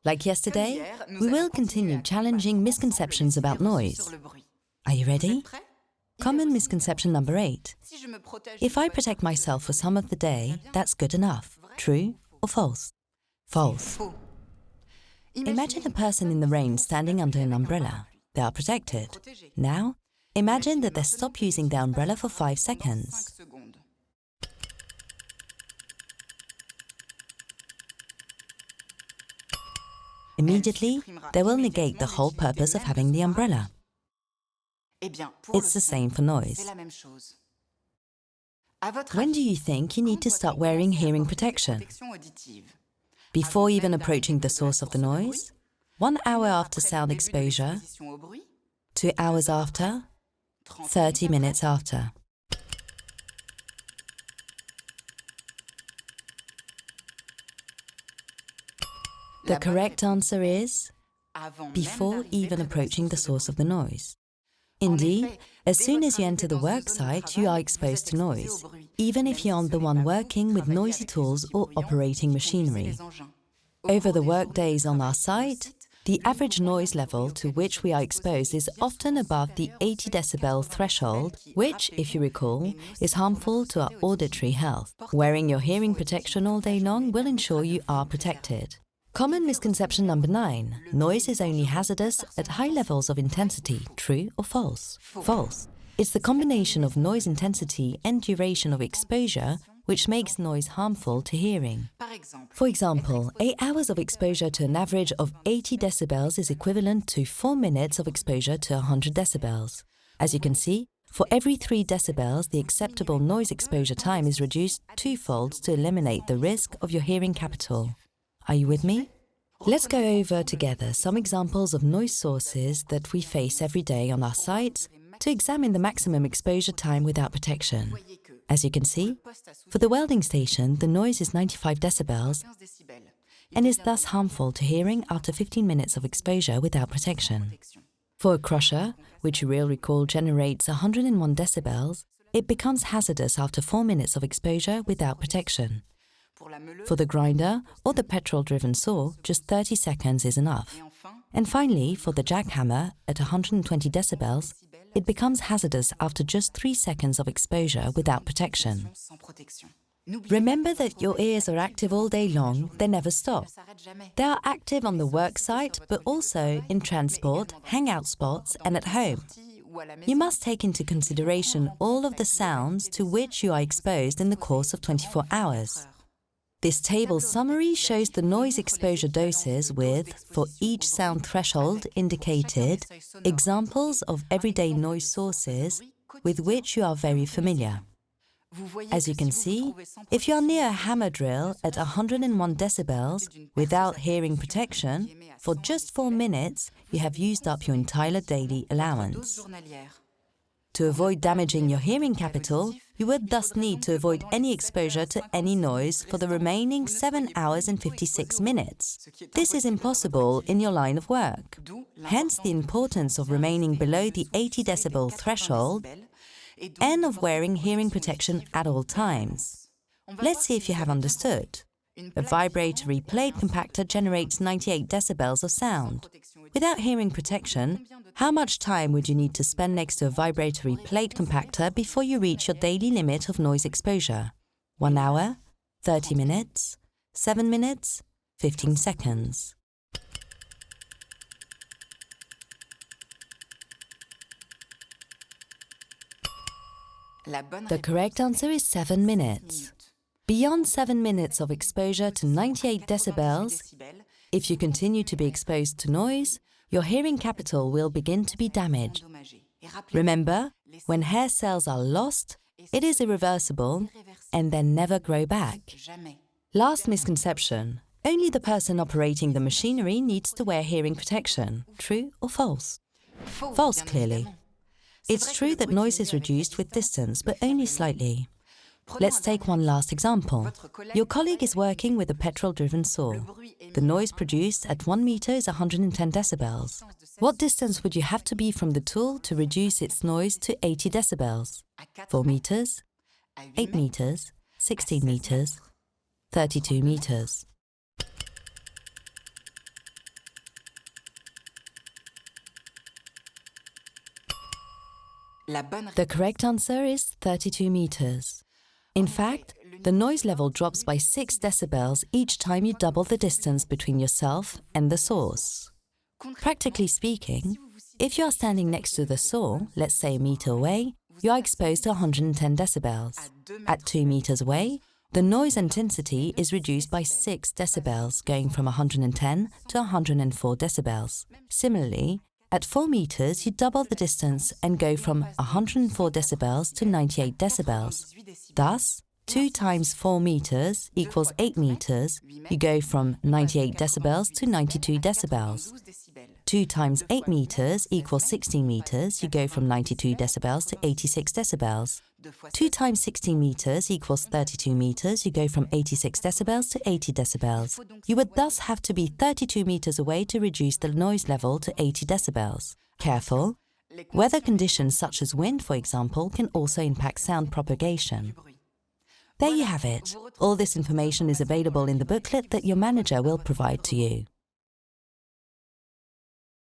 Like yesterday, we will continue challenging misconceptions about noise. Are you ready? Common misconception number 8. If I protect myself for some of the day, that's good enough. True or false? False. Imagine a person in the rain standing under an umbrella. They are protected. Now, imagine that they stop using the umbrella for 5 seconds. Immediately, they will negate the whole purpose of having the umbrella. It's the same for noise. When do you think you need to start wearing hearing protection? Before even approaching the source of the noise? 1 hour after sound exposure? 2 hours after? 30 minutes after? The correct answer is before even approaching the source of the noise. Indeed, as soon as you enter the work site, you are exposed to noise, even if you aren't the one working with noisy tools or operating machinery. Over the work days on our site, the average noise level to which we are exposed is often above the 80 decibel threshold, which, if you recall, is harmful to our auditory health. Wearing your hearing protection all day long will ensure you are protected. Common misconception number 9. Noise is only hazardous at high levels of intensity. True or false? False. It's the combination of noise intensity and duration of exposure which makes noise harmful to hearing. For example, 8 hours of exposure to an average of 80 decibels is equivalent to 4 minutes of exposure to 100 decibels. As you can see, for every 3 decibels, the acceptable noise exposure time is reduced 2-fold to eliminate the risk of your hearing capital. Are you with me? Let's go over together some examples of noise sources that we face every day on our sites to examine the maximum exposure time without protection. As you can see, for the welding station, the noise is 95 decibels and is thus harmful to hearing after 15 minutes of exposure without protection. For a crusher, which you will recall generates 101 decibels, it becomes hazardous after 4 minutes of exposure without protection. For the grinder or the petrol-driven saw, just 30 seconds is enough. And finally, for the jackhammer, at 120 decibels, it becomes hazardous after just 3 seconds of exposure without protection. Remember that your ears are active all day long, they never stop. They are active on the work site, but also in transport, hangout spots, and at home. You must take into consideration all of the sounds to which you are exposed in the course of 24 hours. This table summary shows the noise exposure doses with, for each sound threshold indicated, examples of everyday noise sources with which you are very familiar. As you can see, if you are near a hammer drill at 101 decibels without hearing protection, for just 4 minutes, you have used up your entire daily allowance. To avoid damaging your hearing capital, you would thus need to avoid any exposure to any noise for the remaining 7 hours and 56 minutes. This is impossible in your line of work. Hence the importance of remaining below the 80 decibel threshold and of wearing hearing protection at all times. Let's see if you have understood. A vibratory plate compactor generates 98 decibels of sound. Without hearing protection, how much time would you need to spend next to a vibratory plate compactor before you reach your daily limit of noise exposure? 1 hour? 30 minutes? 7 minutes? 15 seconds? The correct answer is 7 minutes. Beyond 7 minutes of exposure to 98 decibels, if you continue to be exposed to noise, your hearing capital will begin to be damaged. Remember, when hair cells are lost, it is irreversible and then never grow back. Last misconception, only the person operating the machinery needs to wear hearing protection. True or false? False, clearly. It's true that noise is reduced with distance, but only slightly. Let's take one last example. Your colleague is working with a petrol-driven saw. The noise produced at 1 meter is 110 decibels. What distance would you have to be from the tool to reduce its noise to 80 decibels? 4 meters? 8 meters? 16 meters? 32 meters? The correct answer is 32 meters. In fact, the noise level drops by 6 decibels each time you double the distance between yourself and the source. Practically speaking, if you are standing next to the saw, let's say a meter away, you are exposed to 110 decibels. At 2 meters away, the noise intensity is reduced by 6 decibels, going from 110 to 104 decibels. Similarly, at 4 meters, you double the distance and go from 104 decibels to 98 decibels. Thus, 2 times 4 meters equals 8 meters. You go from 98 decibels to 92 decibels. 2 times 8 meters equals 16 meters. You go from 92 decibels to 86 decibels. 2 times 16 meters equals 32 meters. You go from 86 decibels to 80 decibels. You would thus have to be 32 meters away to reduce the noise level to 80 decibels. Careful! Weather conditions such as wind, for example, can also impact sound propagation. There you have it. All this information is available in the booklet that your manager will provide to you.